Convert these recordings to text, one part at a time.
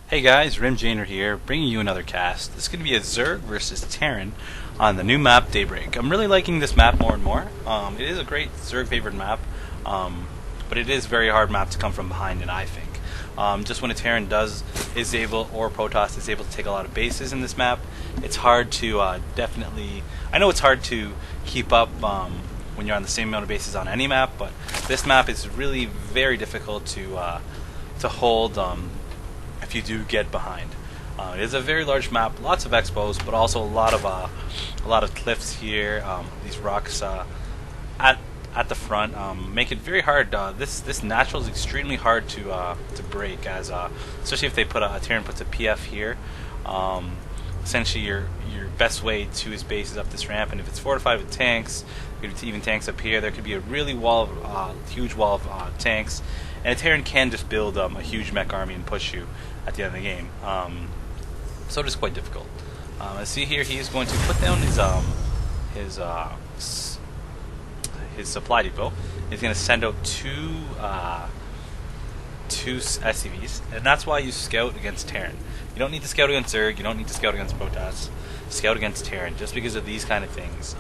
Hey guys, Rimjaner here, bringing you another cast. This is going to be a Zerg versus Terran on the new map Daybreak. I'm really liking this map more and more. It is a great Zerg favored map, but it is a very hard map to come from behind, and I think. Just when a Terran is able, or Protoss is able to take a lot of bases in this map, it's hard to I know it's hard to keep up when you're on the same amount of bases on any map, but this map is really very difficult to hold. If you do get behind, it is a very large map, lots of expos, but also a lot of cliffs here. These rocks at the front make it very hard. This natural is extremely hard to break, as especially if they put a Terran puts a PF here. Essentially, your best way to his base is up this ramp, and if it's fortified with tanks, even tanks up here, there could be a really huge wall of tanks. And a Terran can just build a huge mech army and push you at the end of the game. So it is quite difficult. As see here, he is going to put down his supply depot. He's going to send out two SCVs, and that's why you scout against Terran. You don't need to scout against Zerg. You don't need to scout against Protoss. Scout against Terran, just because of these kind of things.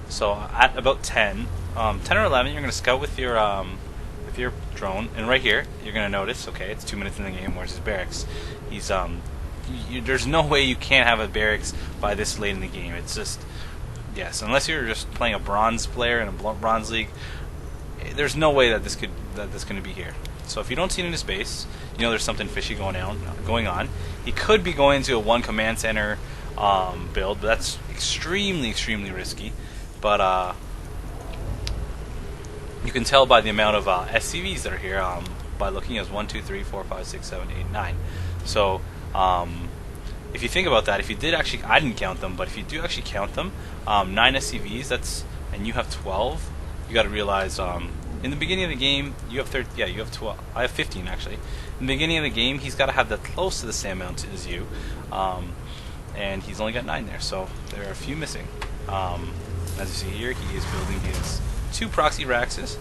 So at about 10 or 11, you're going to scout with your drone, and right here you're gonna notice, okay, it's 2 minutes in the game. Where's his barracks? He's there's no way you can't have a barracks by this late in the game. It's just, yes, unless you're just playing a bronze player in a bronze league, there's no way that this gonna be here. So if you don't see it in his base, you know there's something fishy going on. He could be going to a one command center build, but that's extremely risky. But you can tell by the amount of SCVs that are here by looking at 1, 2, 3, 4, 5, 6, 7, 8, 9. So if you think about that, if you did actually, I didn't count them, but if you do actually count them, 9 SCVs, and you have 12, you got to realize in the beginning of the game you have 12. I have 15 actually. In the beginning of the game, he's got to have that close to the same amount as you, and he's only got 9 there, so there are a few missing. As you see here, he is building his 2 proxy raxes,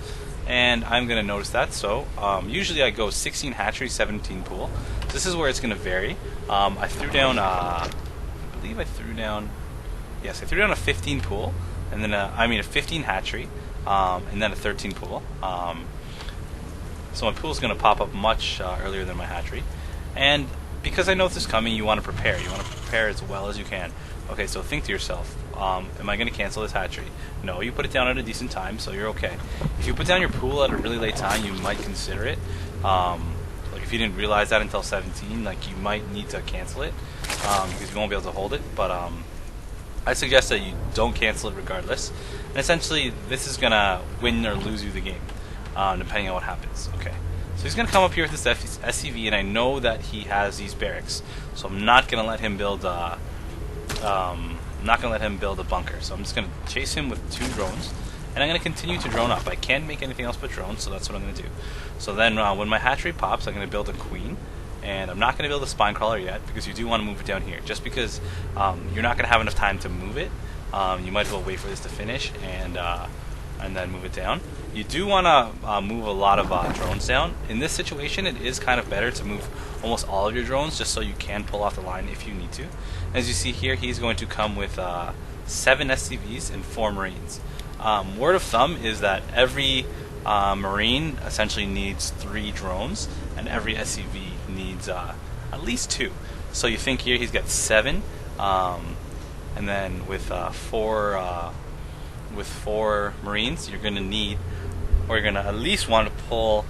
and I'm going to notice that. So usually I go 16 hatchery, 17 pool. So this is where it's going to vary. I threw down, I believe I threw down a 15 pool, and then a 15 hatchery, and then a 13 pool. So my pool is going to pop up much earlier than my hatchery, and because I know this is coming, you want to prepare. You want to prepare as well as you can. Okay, so think to yourself, am I going to cancel this hatchery? No, you put it down at a decent time, so you're okay. If you put down your pool at a really late time, you might consider it. Like if you didn't realize that until 17, like you might need to cancel it because you won't be able to hold it. But I suggest that you don't cancel it regardless. And essentially, this is going to win or lose you the game, depending on what happens. Okay. So he's going to come up here with this SCV, and I know that he has these barracks, so I'm not going to let him build a bunker. So I'm just going to chase him with 2 drones, and I'm going to continue to drone up. I can't make anything else but drones, so that's what I'm going to do. So then when my hatchery pops, I'm going to build a queen, and I'm not going to build a spine crawler yet, because you do want to move it down here. Just because you're not going to have enough time to move it, you might as well wait for this to finish and then move it down. You do want to move a lot of drones down. In this situation, it is kind of better to move almost all of your drones, just so you can pull off the line if you need to. As you see here, he's going to come with 7 SCVs and 4 Marines. Word of thumb is that every Marine essentially needs 3 drones, and every SCV needs at least 2. So you think here he's got 7, and then with 4 Marines, you're going to need, or you're going to at least want to pull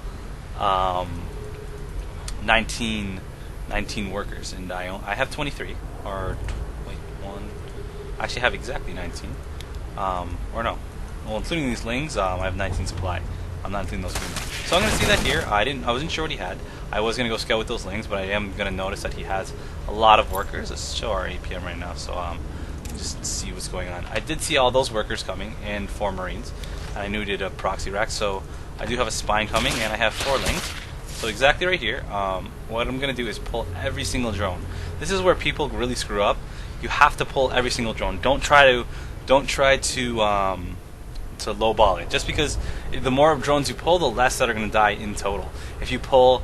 19 workers, and I have 23, or wait, I actually have exactly 19, or no, well, including these lings, I have 19 supply. I'm not including those females. So I'm going to see that here. I wasn't sure what he had. I was going to go scout with those lings, but I am going to notice that he has a lot of workers. Let's show our APM right now, so just see what's going on. I did see all those workers coming, and 4 Marines. I knew he did a proxy rack, so I do have a spine coming, and I have 4 lings. So exactly right here, what I'm going to do is pull every single drone. This is where people really screw up. You have to pull every single drone. Don't try to lowball it. Just because the more drones you pull, the less that are going to die in total. If you pull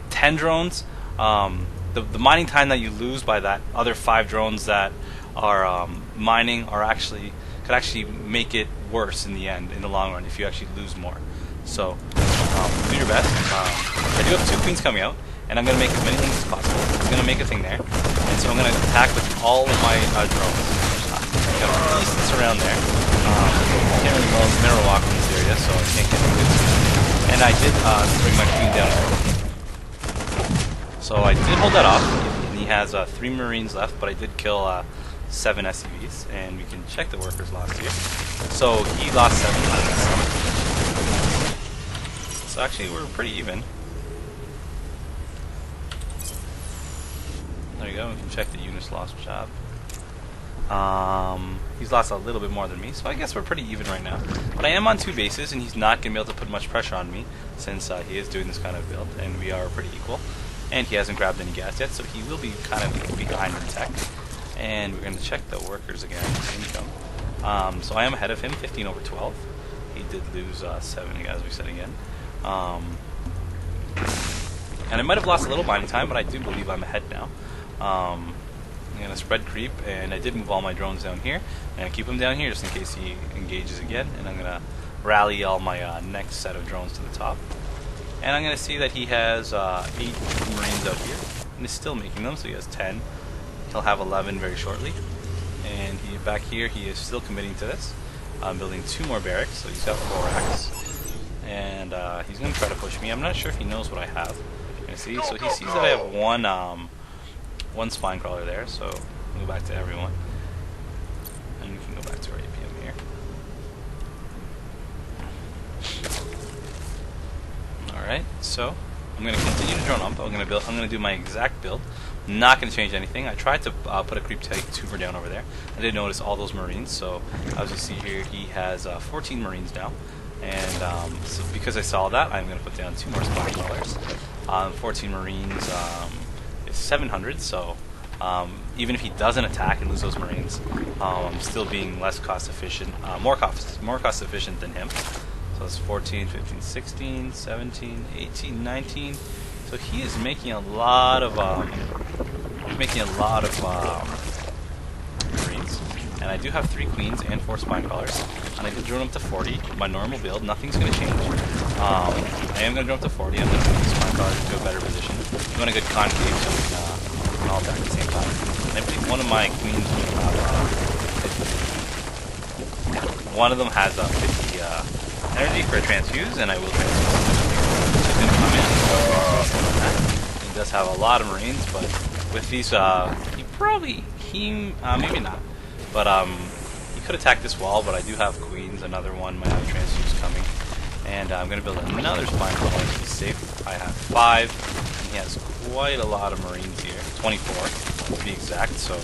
10 drones, the mining time that you lose by that other 5 drones that are mining could actually make it worse in the end, in the long run, if you actually lose more. So do your best. I do have 2 queens coming out, and I'm going to make as many things as possible. I'm going to make a thing there, and so I'm going to attack with all of my drones. Got a distance around there. Can't really mineral walk in this area, so I can't get any good. And I did bring my queen down. So I did hold that off. And he has 3 Marines left, but I did kill 7 SCVs, and we can check the workers lost here. So he lost 7 lives. So actually, we're pretty even. There you go. We can check the units lost job. He's lost a little bit more than me, so I guess we're pretty even right now. But I am on 2 bases, and he's not going to be able to put much pressure on me, since he is doing this kind of build, and we are pretty equal. And he hasn't grabbed any gas yet, so he will be kind of behind in tech. And we're going to check the workers again, income. So I am ahead of him, 15 over 12. He did lose 7, as we said again. And I might have lost a little mining time, but I do believe I'm ahead now. I'm going to spread creep, and I did move all my drones down here. And I keep them down here just in case he engages again. And I'm going to rally all my next set of drones to the top. And I'm going to see that he has 8 Marines out here. And he's still making them, so he has 10. He'll have 11 very shortly. And back here, he is still committing to this. I'm building 2 more barracks, so he's got 4 racks. And he's going to try to push me. I'm not sure if he knows what I have. See, so he sees that I have one spine crawler there, so we'll go back to everyone. And we can go back to our APM here. Alright, so I'm going to continue to drone up. I'm going to do my exact build. Not going to change anything. I tried to put a creep tank tuber down over there. I did notice all those Marines, so as you see here, he has 14 Marines now. And so because I saw that, I'm going to put down 2 more spine crawlers. 14 Marines is 700, so even if he doesn't attack and lose those Marines, I'm still being less cost efficient, more cost efficient than him. So it's 14, 15, 16, 17, 18, 19. So he is making a lot of Marines. And I do have 3 queens and 4 spine crawlers. And I did drone up to 40. My normal build, nothing's going to change. I am going to drone up to 40. I'm going to put the spine crawlers into a better position. We want a good concave so we can all attack at the same time. And I believe one of my queens will have one of them has 50 energy for a transfuse, and I will transfuse. She's going to come in. He does have a lot of Marines, but with these, maybe not. But he could attack this wall, but I do have queens. Another one might have transfuse coming. And I'm going to build another spine crawler to be safe. I have 5, and he has quite a lot of Marines here. 24 to be exact, so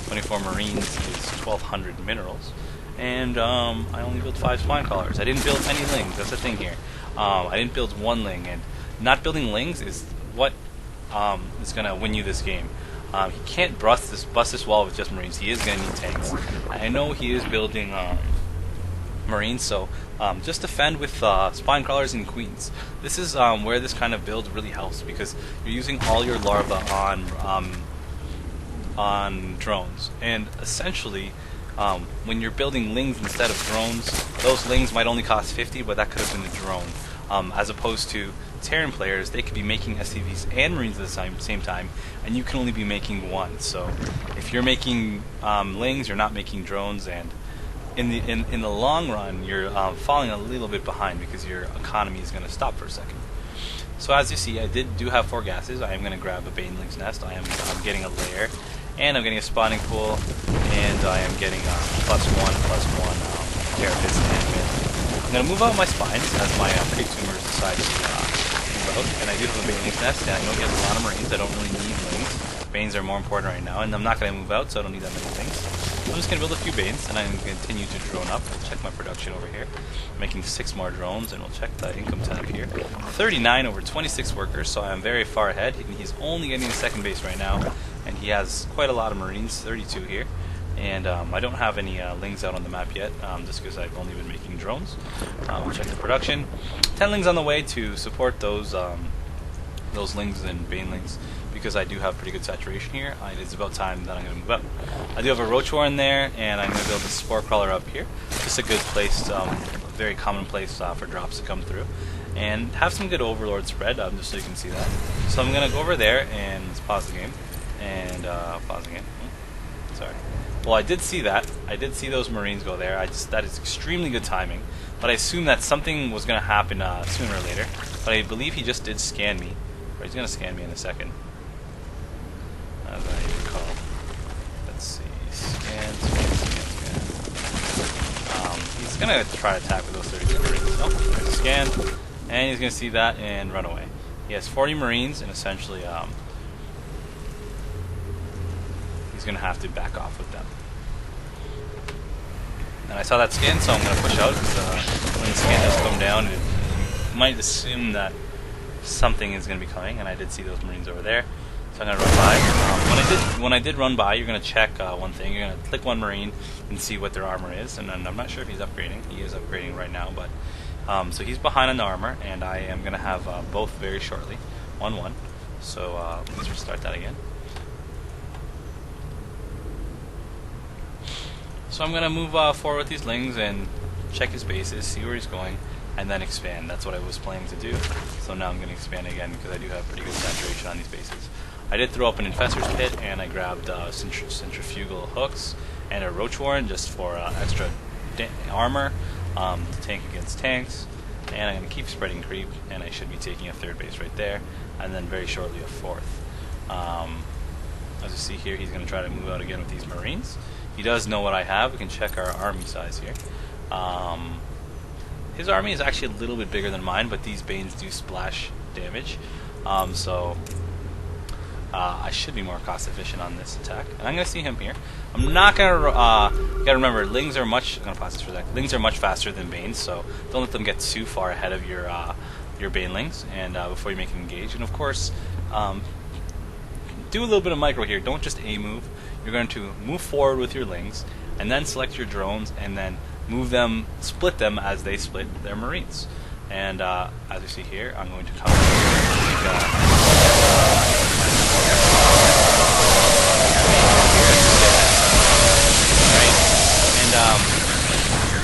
24 Marines is 1,200 minerals. And I only built 5 spine crawlers. I didn't build any lings, that's the thing here. I didn't build 1 ling, and not building lings is what is going to win you this game. He can't bust this wall with just Marines. He is going to need tanks. I know he is building Marines, so just defend with spine crawlers and queens. This is where this kind of build really helps, because you're using all your larvae on drones, and essentially when you're building lings instead of drones, those lings might only cost 50, but that could have been a drone. As opposed to Terran players, they could be making SCVs and Marines at the same time, and you can only be making 1. So if you're making lings, you're not making drones, and in the long run, you're falling a little bit behind because your economy is going to stop for a second. So as you see, I do have 4 gases. I am going to grab a Baneling's nest. I'm getting a lair, and I'm getting a spawning pool, and I am getting +1/+1 carapace and wind. I'm going to move out my spines as my creep tumors decide to move out, and I do have a Baneling's nest, and I know he has a lot of Marines. I don't really need Lings. Banes are more important right now, and I'm not going to move out, so I don't need that many things. I'm just going to build a few Banes, and I'm going to continue to drone up. We'll check my production over here. I'm making 6 more drones, and we'll check the income tab here. 39 over 26 workers, so I'm very far ahead. He's only getting the 2nd base right now, and he has quite a lot of Marines, 32 here. And I don't have any lings out on the map yet, just because I've only been making drones. We'll check the production. 10 lings on the way to support those those lings and banelings because I do have pretty good saturation here. It's about time that I'm going to move up. I do have a roach warren there, and I'm going to build a spore crawler up here. Just a good place, very common place for drops to come through, and have some good overlord spread, just so you can see that. So I'm going to go over there and let's pause the game, and pause the game. Sorry. Well, I did see that. I did see those Marines go there. That is extremely good timing. But I assumed that something was going to happen sooner or later. But I believe he just did scan me. Or he's going to scan me in a second. As I recall. Let's see. Scan. He's going to try to attack with those 32 Marines. Oh, there's a scan. And he's going to see that and run away. He has 40 Marines, and essentially he's going to have to back off with them. And I saw that scan, so I'm going to push out, because when the scan does come down, it might assume that something is going to be coming, and I did see those Marines over there. So I'm going to run by. When I did run by, you're going to check one thing. You're going to click one Marine and see what their armor is, and I'm not sure if he's upgrading. He is upgrading right now, but so he's behind on the armor, and I am going to have both very shortly. 1-1. So let's restart that again. So I'm going to move forward with these lings and check his bases, see where he's going, and then expand. That's what I was planning to do. So now I'm going to expand again because I do have pretty good saturation on these bases. I did throw up an infestor's pit, and I grabbed centrifugal hooks and a roach warren just for extra armor to tank against tanks. And I'm going to keep spreading creep, and I should be taking a third base right there, and then very shortly a fourth. As you see here, he's going to try to move out again with these Marines. He does know what I have. We can check our army size here. His army is actually a little bit bigger than mine, but these Banes do splash damage. So I should be more cost efficient on this attack. And I'm going to see him here. I'm not going to... you got to remember, Lings are much... I'm going to pause this for a second. Lings are much faster than Banes, so don't let them get too far ahead of your Banelings and before you make an engage. And of course, do a little bit of micro here. Don't just A-move. You're going to move forward with your Lings, and then select your drones, and then move them, split them as they split their Marines. And as you see here, I'm going to come and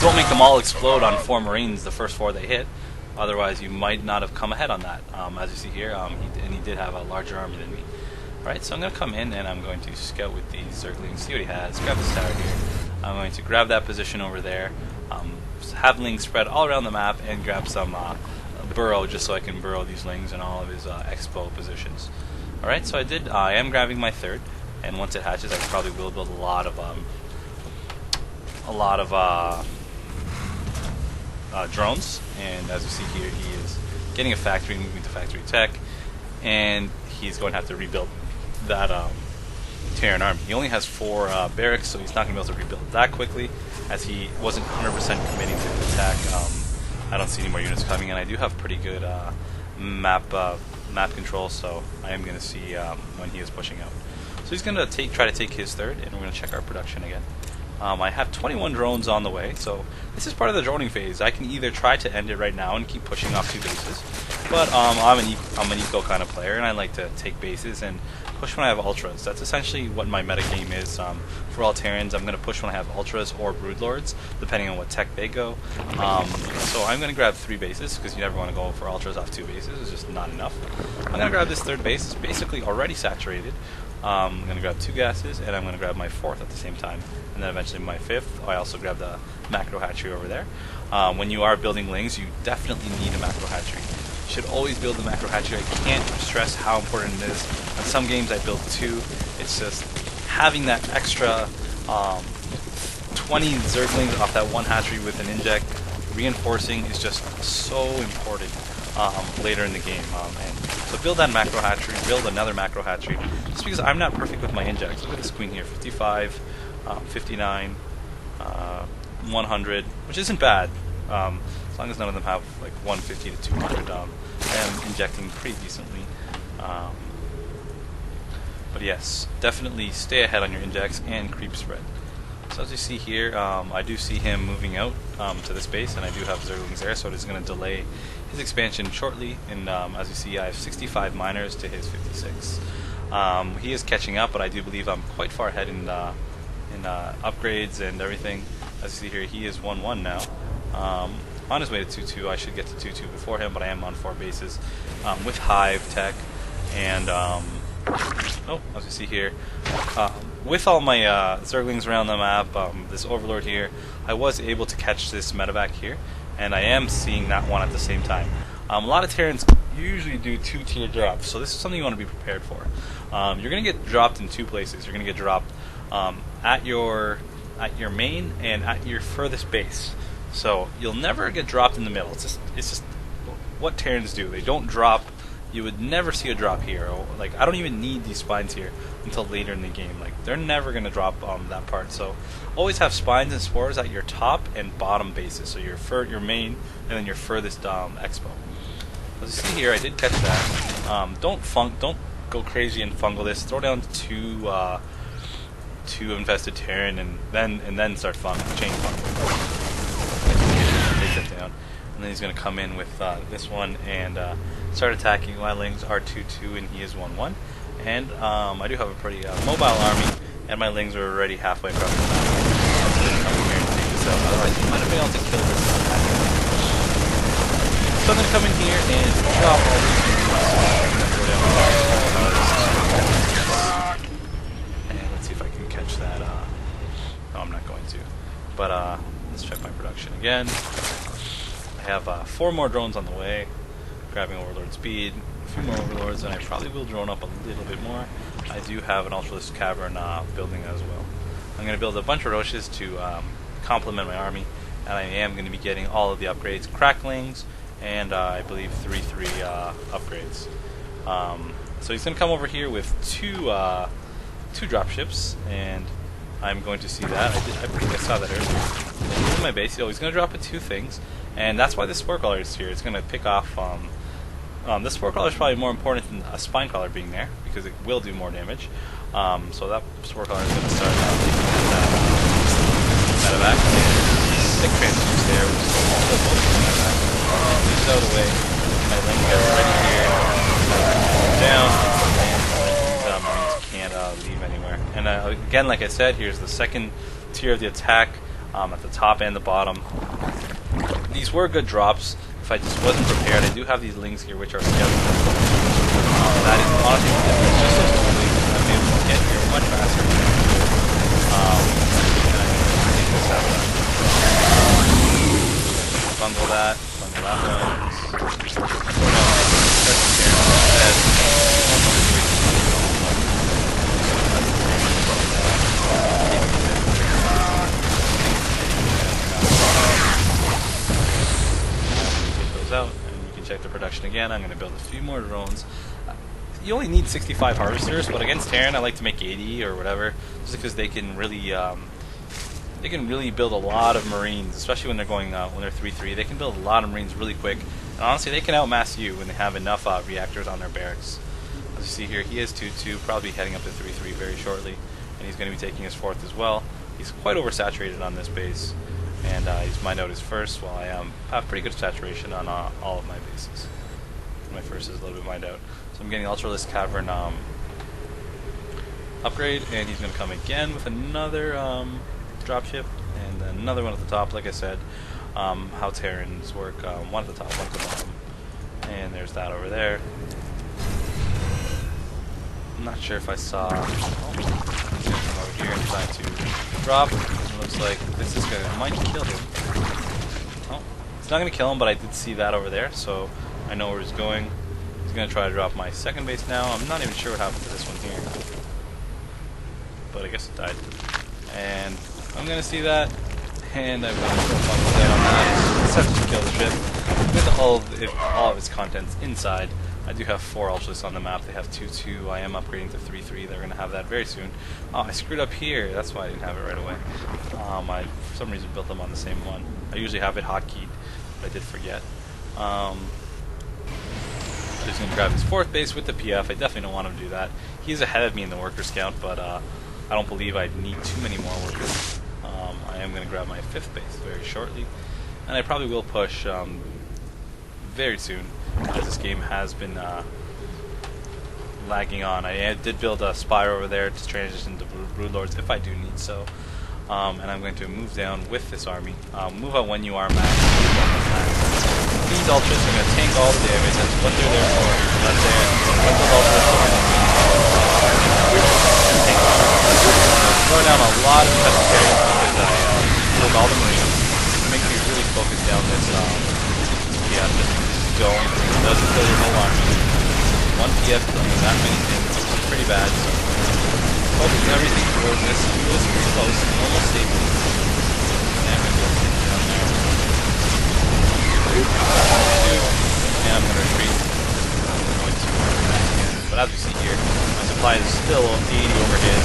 don't make them all explode on 4 Marines the first 4 they hit. Otherwise, you might not have come ahead on that. As you see here, he did have a larger army than me. Alright, so I'm going to come in and I'm going to scout with these Zerglings, see what he has, grab this tower here. I'm going to grab that position over there, have Lings spread all around the map, and grab some burrow just so I can burrow these Lings in all of his expo positions. Alright, so I am grabbing my third, and once it hatches I probably will build a lot of drones. And as you see here, he is getting a factory, moving to factory tech, and he's going to have to rebuild that Terran army. He only has 4 barracks, so he's not going to be able to rebuild that quickly, as he wasn't 100% committing to the attack. I don't see any more units coming, and I do have pretty good map control, so I am going to see when he is pushing out. So he's going to try to take his third, and we're going to check our production again. I have 21 drones on the way, so this is part of the droning phase. I can either try to end it right now and keep pushing off 2 bases, but I'm an eco kind of player, and I like to take bases and push when I have ultras. That's essentially what my metagame is. For all Terrans, I'm going to push when I have ultras or broodlords, depending on what tech they go. So I'm going to grab 3 bases, because you never want to go for ultras off 2 bases. It's just not enough. I'm going to grab this third base. It's basically already saturated. I'm going to grab 2 gases, and I'm going to grab my 4th at the same time. And then eventually my 5th. I also grab the macro hatchery over there. When you are building Lings, you definitely need a macro hatchery. You should always build the macro hatchery. I can't stress how important it is. In some games I build 2. It's just having that extra 20 Zerglings off that 1 hatchery with an inject. Reinforcing is just so important later in the game. And so build that macro hatchery, build another macro hatchery. Just because I'm not perfect with my injects. Look at this queen here, 55, 59, 100, which isn't bad. As long as none of them have like 150 to 200, I am injecting pretty decently. But yes, definitely stay ahead on your injects and creep spread. So as you see here, I do see him moving out to this base, and I do have Zerglings there, so it is going to delay his expansion shortly, and as you see, I have 65 miners to his 56. He is catching up, but I do believe I'm quite far ahead in upgrades and everything. As you see here, he is 1-1 now. On his way to 2-2, I should get to 2-2 before him, but I am on 4 bases with Hive Tech, and as you see here, with all my Zerglings around the map, this Overlord here, I was able to catch this medevac here, and I am seeing that one at the same time. A lot of Terrans usually do 2-tier drops, so this is something you want to be prepared for. You're going to get dropped in 2 places. You're going to get dropped at your main and at your furthest base. So you'll never get dropped in the middle. It's just what Terrans do. They don't drop. You would never see a drop here. Like, I don't even need these spines here until later in the game. Like, they're never going to drop that part. So always have spines and spores at your top and bottom bases. So your main and then your furthest expo. As you see here, I did catch that. Don't go crazy and fungal this. Throw down two infested Terran and then start chain fungal. Take that down. And then he's going to come in with this one and start attacking. My lings are 2-2 and he is 1-1. And I do have a pretty mobile army, and my lings are already halfway across the map. Come here and take this out. Otherwise, you might have been able to kill this. So I'm going to come in here and drop all these units. And let's see if I can catch that. No, I'm not going to. But let's check my production again. I have 4 more drones on the way, grabbing Overlord speed, a few more Overlords, and I probably will drone up a little bit more. I do have an Ultralisk Cavern building as well. I'm going to build a bunch of Roches to complement my army, and I am going to be getting all of the upgrades, Cracklings, and I believe 3-3 upgrades. So he's going to come over here with two dropships, and I'm going to see that. I think I saw that earlier. In my base, he's going to drop 2 things, and that's why the Spore Crawler is here. It's going to pick off. This Spore Crawler is probably more important than a Spine Crawler being there, because it will do more damage. So that Spore Crawler is going to start medevac. Thick transfuse there, which is also most of the medevac. Leave it out of the way. My link gets ready here. Down. And Marines can't leave anywhere. And again, like I said, here's the second tier of the attack at the top and the bottom. These were good drops. If I just wasn't prepared, I do have these lings here, which are together. That is honestly the difference. Just so slowly, I'm able to get here much faster. And I can take this out. Bundle that out, and you can check the production again. I'm going to build a few more drones. You only need 65 harvesters, but against Terran I like to make 80 or whatever, just because they can really build a lot of Marines, especially when they're going when they're 3-3. They can build a lot of Marines really quick, and honestly they can outmass you when they have enough reactors on their barracks. As you see here, he is 2-2, probably heading up to 3-3 very shortly, and he's going to be taking his 4th as well. He's quite oversaturated on this base. And he's mined out his first, while I have pretty good saturation on all of my bases. My first is a little bit mined out. So I'm getting Ultralisk Cavern upgrade, and he's going to come again with another dropship, and then another one at the top, like I said. How Terrans work, one at the top, one at the bottom. And there's that over there. I'm not sure if I saw... he's going to come over here and try to drop. It looks like this is might kill him. Oh, it's not going to kill him, but I did see that over there, so I know where he's going. He's going to try to drop my second base now. I'm not even sure what happened to this one here, but I guess it died. And I'm going to see that, and I'm going to go fuck down on that. Let's have to kill the ship with all of its contents inside. I do have 4 Ultralisks on the map. They have 2-2. I am upgrading to 3-3. They're going to have that very soon. Oh, I screwed up here. That's why I didn't have it right away. I, for some reason, built them on the same one. I usually have it hotkeyed, but I did forget. So he's going to grab his 4th base with the PF. I definitely don't want him to do that. He's ahead of me in the workers count, but I don't believe I need too many more workers. I am going to grab my 5th base very shortly, and I probably will push very soon, as this game has been lagging on. I did build a spire over there to transition to Brood Lords if I do need so. And I'm going to move down with this army. Move out when you are max. These ultras are going to tank all the damage. That's what they're there for. That's it. What those ultras are going to throw down a lot of pescatarians because I killed all the marines. It makes me really focus down this this dome. It doesn't kill your whole army. One PF killing that many things is pretty bad. So focus everything towards this. This is pretty close. Almost safe. And I'm going to go down there. And I'm going to retreat. I'm going to attack again. But as we see here, my supply is still 80 over his.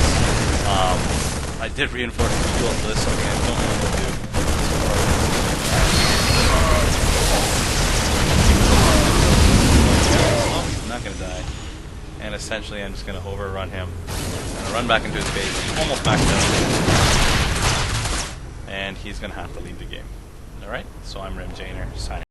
I did reinforce the fuel to this, something I don't know what to do. Oh, I'm not going to die. And essentially I'm just going to overrun him. I'm going to run back into his base. He's almost maxed out. And he's going to have to leave the game. Alright, so I'm Rim Jainer, signing